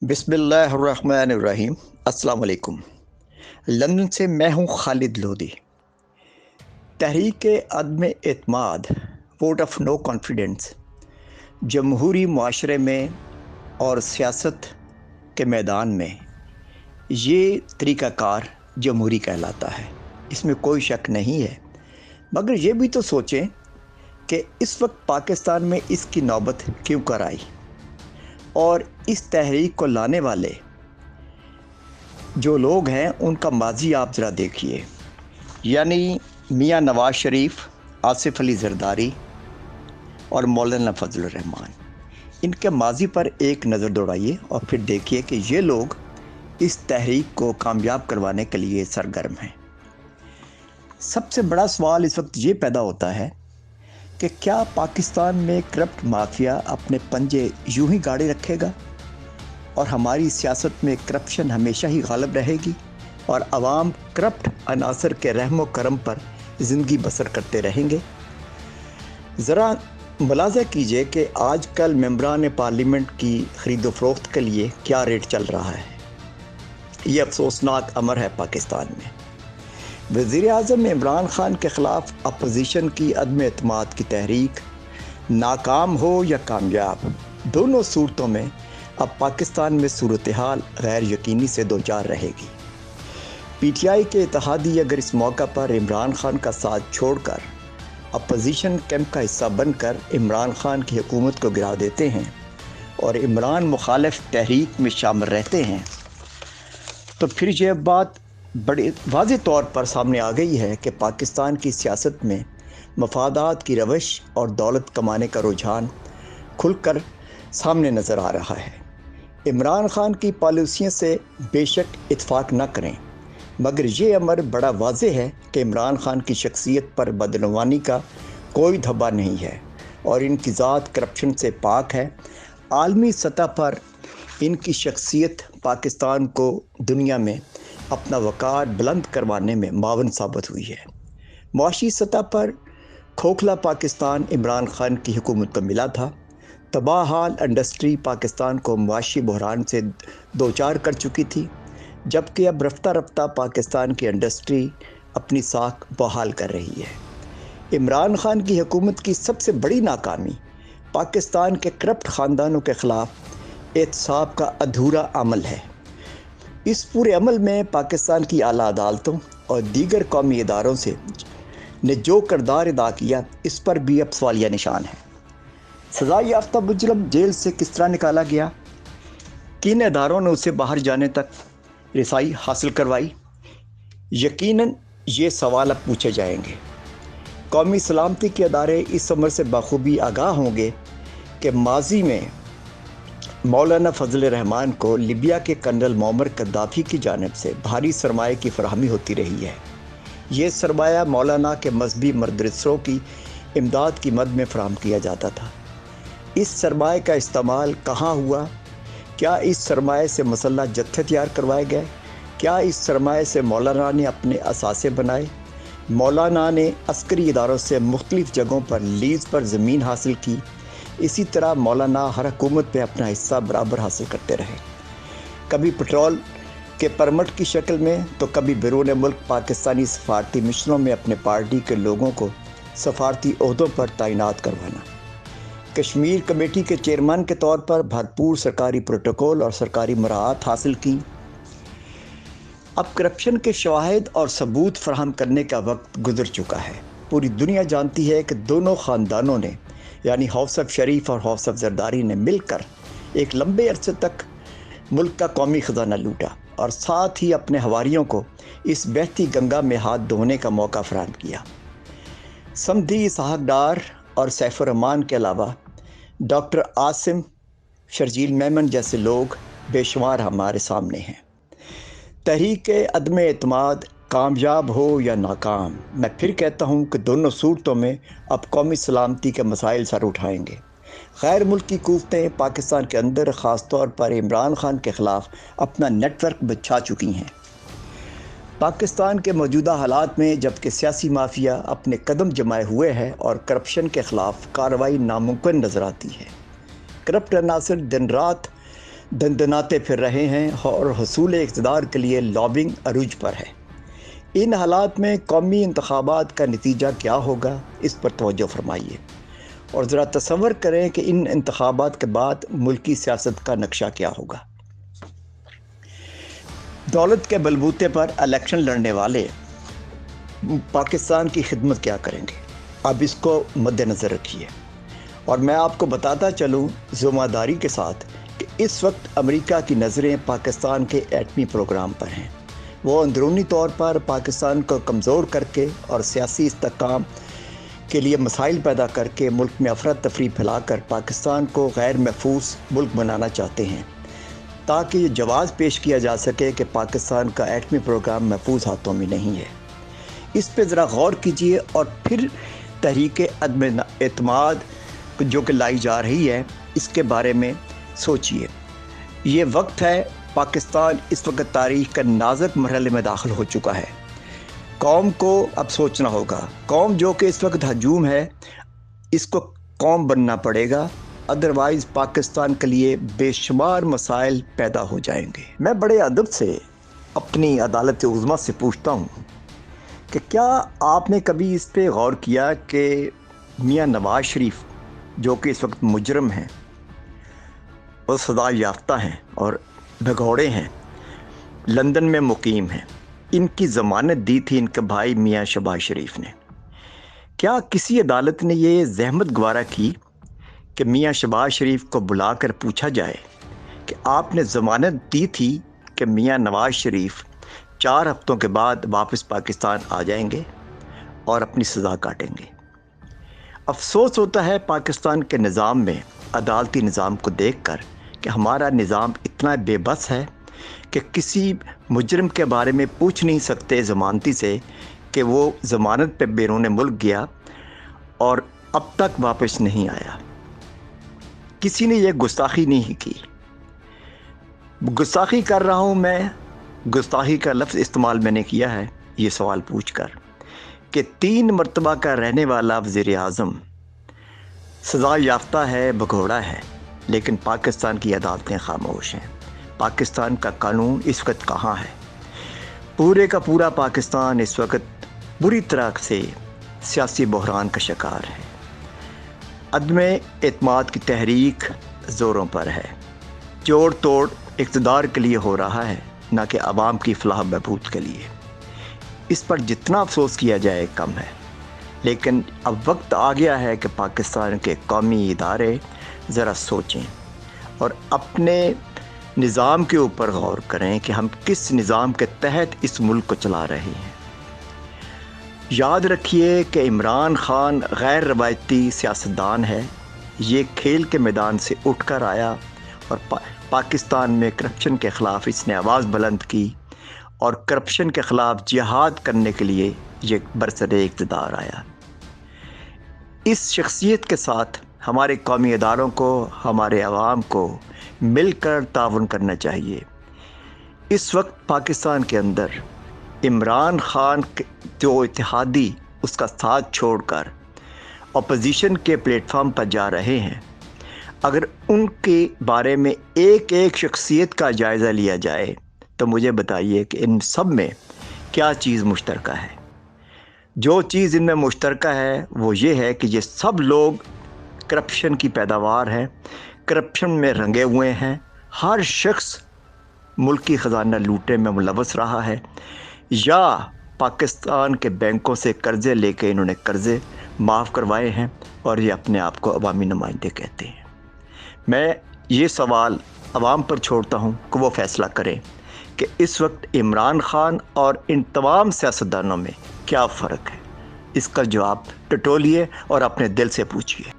बिस्मिल्लाहिर्रहमानिर्रहीम। अस्सलाम वालेकुम। लंदन से मैं हूँ खालिद लोधी। तहरीक अदम एतमाद, वोट ऑफ नो कॉन्फिडेंस, जमहूरी माशरे में और सियासत के मैदान में ये तरीक़ाकार जमहूरी कहलाता है, इसमें कोई शक नहीं है। मगर ये भी तो सोचें कि इस वक्त पाकिस्तान में इसकी नौबत क्यों कर आई, और इस तहरीक को लाने वाले जो लोग हैं उनका माजी आप ज़रा देखिए। यानी मियाँ नवाज शरीफ, आसिफ अली जरदारी और मौलाना फजल रहमान, इनके माजी पर एक नज़र दौड़ाइए और फिर देखिए कि ये लोग इस तहरीक को कामयाब करवाने के लिए सरगर्म हैं। सबसे बड़ा सवाल इस वक्त ये पैदा होता है कि क्या पाकिस्तान में करप्ट माफिया अपने पंजे यूं ही गाड़े रखेगा और हमारी सियासत में करप्शन हमेशा ही गालिब रहेगी और अवाम करप्ट अनासर के रहमो करम पर ज़िंदगी बसर करते रहेंगे। ज़रा मुलाज़ा कीजिए कि आजकल मेंबरान पार्लियामेंट की ख़रीदो फरोख्त के लिए क्या रेट चल रहा है। ये अफसोसनाक अमर है पाकिस्तान में। वज़ीर आज़म इमरान ख़ान के ख़िलाफ़ अपोजिशन की अदम एतमाद की तहरीक नाकाम हो या कामयाब, दोनों सूरतों में अब पाकिस्तान में सूरत हाल गैर यकीनी से दो चार रहेगी। पीटीआई के इत्तेहादी अगर इस मौका पर इमरान ख़ान का साथ छोड़कर अपोजिशन कैंप का हिस्सा बनकर इमरान ख़ान की हुकूमत को गिरा देते हैं और इमरान मुखालिफ तहरीक में शामिल रहते हैं, तो फिर यह बात बड़ी वाज़ेह तौर पर सामने आ गई है कि पाकिस्तान की सियासत में मफादात की रवश और दौलत कमाने का रुझान खुलकर सामने नज़र आ रहा है। इमरान ख़ान की पॉलिसियों से बेशक इत्फाक न करें, मगर ये अमर बड़ा वाज़ेह है कि इमरान ख़ान की शख्सियत पर बदनवानी का कोई धब्बा नहीं है और इनकी ज़ात करप्शन से पाक है। आलमी सतह पर इनकी शख्सियत पाकिस्तान को दुनिया में अपना वक़ार बुलंद करवाने में मावन साबित हुई है। मुआशी सतह पर खोखला पाकिस्तान इमरान ख़ान की हुकूमत को मिला था। तबाह हाल इंडस्ट्री पाकिस्तान को मुआशी बहरान से दो चार कर चुकी थी, जबकि अब रफ्ता रफ्ता पाकिस्तान की इंडस्ट्री अपनी साख बहाल कर रही है। इमरान ख़ान की हुकूमत की सबसे बड़ी नाकामी पाकिस्तान के करप्ट ख़ानदानों के ख़िलाफ़ एहतसाब का अधूरा अमल है। इस पूरे अमल में पाकिस्तान की आला अदालतों और दीगर कौमी इदारों से ने जो किरदार अदा किया, इस पर भी अब सवालिया निशान है। सज़ा याफ्ता मुजरिम जेल से किस तरह निकाला गया, किन इदारों ने उसे बाहर जाने तक रिसाई हासिल करवाई, यकीनन ये सवाल अब पूछे जाएंगे। कौमी सलामती के अदारे इस उम्र से बखूबी आगाह होंगे कि माजी में मौलाना फजल रहमान को लिबिया के कर्नल मोअम्मर कद्दाफ़ी की जानिब से भारी सरमाए की फराहमी होती रही है। ये सरमाया मौलाना के मजहबी मदरसों की इमदाद की मद में फराहम किया जाता था। इस सरमाए का इस्तेमाल कहाँ हुआ? क्या इस सरमाए से मसल्ह जत्थे तैयार करवाए गए? क्या इस सरमाए से मौलाना ने अपने असासे बनाए? मौलाना ने अस्करी इदारों से मुख्तलिफ़ जगहों पर लीज़ पर ज़मीन हासिल की। इसी तरह मौलाना हर हुकूमत पे अपना हिस्सा बराबर हासिल करते रहे, कभी पेट्रोल के परमिट की शक्ल में, तो कभी बैरून मुल्क पाकिस्तानी सफारती मिशनों में अपने पार्टी के लोगों को सफारती ओहदों पर तैनात करवाना। कश्मीर कमेटी के चेयरमैन के तौर पर भरपूर सरकारी प्रोटोकॉल और सरकारी मराहत हासिल की। अब करप्शन के शवाहिद और सबूत फराहम करने का वक्त गुजर चुका है। पूरी दुनिया जानती है कि दोनों ख़ानदानों ने, यानी हाउस ऑफ शरीफ और हाउस ऑफ जरदारी ने मिलकर एक लंबे अरसे तक मुल्क का कौमी ख़जाना लूटा और साथ ही अपने हवारियों को इस बहती गंगा में हाथ धोने का मौका फराहम किया। समधी इसहाक डार और सैफुर रहमान के अलावा डॉक्टर आसिम, शर्जील मेमन जैसे लोग बेशुमार हमारे सामने हैं। तहरीक अदम एतमाद कामयाब हो या नाकाम, मैं फिर कहता हूँ कि दोनों सूरतों में अब कौमी सलामती के मसाइल सर उठाएंगे। गैर मुल्की कुव्वतें पाकिस्तान के अंदर ख़ास तौर पर इमरान ख़ान के ख़िलाफ़ अपना नेटवर्क बिछा चुकी हैं। पाकिस्तान के मौजूदा हालात में जबकि सियासी माफिया अपने कदम जमाए हुए है और करप्शन के ख़िलाफ़ कार्रवाई नामुमकिन नज़र आती है। करप्ट अनासर दिन रात दंदनाते फिर रहे हैं और हसूल इक़्तिदार के लिए लॉबिंग अरूज पर है। इन हालात में कौमी इंतखाबात का नतीजा क्या होगा, इस पर तवज्जो फरमाइए और ज़रा तसव्वुर करें कि इन इंतखाबात के बाद मुल्की सियासत का नक्शा क्या होगा। दौलत के बलबूते पर इलेक्शन लड़ने वाले पाकिस्तान की खिदमत क्या करेंगे, अब इसको मद्देनज़र रखिए। और मैं आपको बताता चलूँ ज़िम्मेदारी के साथ कि इस वक्त अमेरिका की नज़रें पाकिस्तान के एटमी प्रोग्राम पर हैं। वो अंदरूनी तौर पर पाकिस्तान को कमज़ोर करके और सियासी इस्तेहकाम के लिए मसाइल पैदा करके मुल्क में अफरा तफरी फैलाकर पाकिस्तान को गैर महफूज मुल्क बनाना चाहते हैं, ताकि ये जवाज़ पेश किया जा सके कि पाकिस्तान का एटमी प्रोग्राम महफूज हाथों में नहीं है। इस पर ज़रा गौर कीजिए और फिर तहरीक अदम एतमाद जो कि लाई जा रही है, इसके बारे में सोचिए। ये वक्त है, पाकिस्तान इस वक्त तारीख़ का नाजुक मरहले में दाखिल हो चुका है। कौम को अब सोचना होगा। कौम जो कि इस वक्त हजूम है, इसको कौम बनना पड़ेगा, अदरवाइज़ पाकिस्तान के लिए बेशुमार मसाइल पैदा हो जाएंगे। मैं बड़े अदब से अपनी अदालत उज़्मा से पूछता हूँ कि क्या आपने कभी इस पे गौर किया कि मियाँ नवाज़ शरीफ जो कि इस वक्त मुजरम हैं और सज़ा याफ्ता हैं और भगौड़े हैं, लंदन में मुकीम हैं, इनकी ज़मानत दी थी इनके भाई मियाँ शहबाज शरीफ ने। क्या किसी अदालत ने ये ज़हमत गवारा की कि मियाँ शहबाज शरीफ को बुलाकर पूछा जाए कि आपने ज़मानत दी थी कि मियाँ नवाज़ शरीफ 4 हफ्तों के बाद वापस पाकिस्तान आ जाएंगे और अपनी सज़ा काटेंगे? अफसोस होता है पाकिस्तान के निज़ाम में, अदालती निज़ाम को देखकर, कि हमारा निज़ाम इतना बेबस है कि किसी मुजरिम के बारे में पूछ नहीं सकते ज़मानती से कि वो ज़मानत पे बैरून मुल्क गया और अब तक वापस नहीं आया। किसी ने ये गुस्ताखी नहीं की। गुस्ताखी कर रहा हूँ मैं, गुस्ताखी का लफ्ज़ इस्तेमाल मैंने किया है ये सवाल पूछकर कि 3 मरतबा का रहने वाला वज़ीर आज़म सज़ा याफ्ता है, भगोड़ा है, लेकिन पाकिस्तान की अदालतें खामोश हैं। पाकिस्तान का कानून इस वक्त कहाँ है? पूरे का पूरा पाकिस्तान इस वक्त बुरी तरह से सियासी बहरान का शिकार है। अदम एतमाद की तहरीक ज़ोरों पर है। जोड़ तोड़ इक़्तिदार के लिए हो रहा है, ना कि आवाम की फलाह बहबूद के लिए। इस पर जितना अफसोस किया जाए कम है, लेकिन अब वक्त आ गया है कि पाकिस्तान के कौमी इदारे ज़रा सोचें और अपने निज़ाम के ऊपर गौर करें कि हम किस निज़ाम के तहत इस मुल्क को चला रहे हैं। याद रखिए कि इमरान खान गैर रवायती सियासतदान है। ये खेल के मैदान से उठकर आया और पाकिस्तान में करप्शन के ख़िलाफ़ इसने आवाज़ बुलंद की और करप्शन के ख़िलाफ़ जिहाद करने के लिए ये बरसरे इक़्तिदार आया। इस शख्सियत के साथ हमारे कौमी इदारों को, हमारे अवाम को मिलकर ताउन करना चाहिए। इस वक्त पाकिस्तान के अंदर इमरान खान जो इत्तेहादी उसका साथ छोड़कर अपोजिशन के प्लेटफॉर्म पर जा रहे हैं, अगर उनके बारे में एक एक शख्सियत का जायज़ा लिया जाए तो मुझे बताइए कि इन सब में क्या चीज़ मुश्तरका है। जो चीज़ इनमें मुश्तरका है वो ये है कि ये सब लोग करप्शन की पैदावार हैं, करप्शन में रंगे हुए हैं। हर शख्स मुल्की ख़जाना लूटने में मुलव्वस रहा है या पाकिस्तान के बैंकों से कर्ज़े लेके इन्होंने कर्ज़े माफ़ करवाए हैं और ये अपने आप को अवामी नुमाइंदे कहते हैं। मैं ये सवाल अवाम पर छोड़ता हूँ कि वो फ़ैसला करें कि इस वक्त इमरान खान और इन तमाम सियासतदानों में क्या फ़र्क है। इसका जवाब टटोलिए और अपने दिल से पूछिए।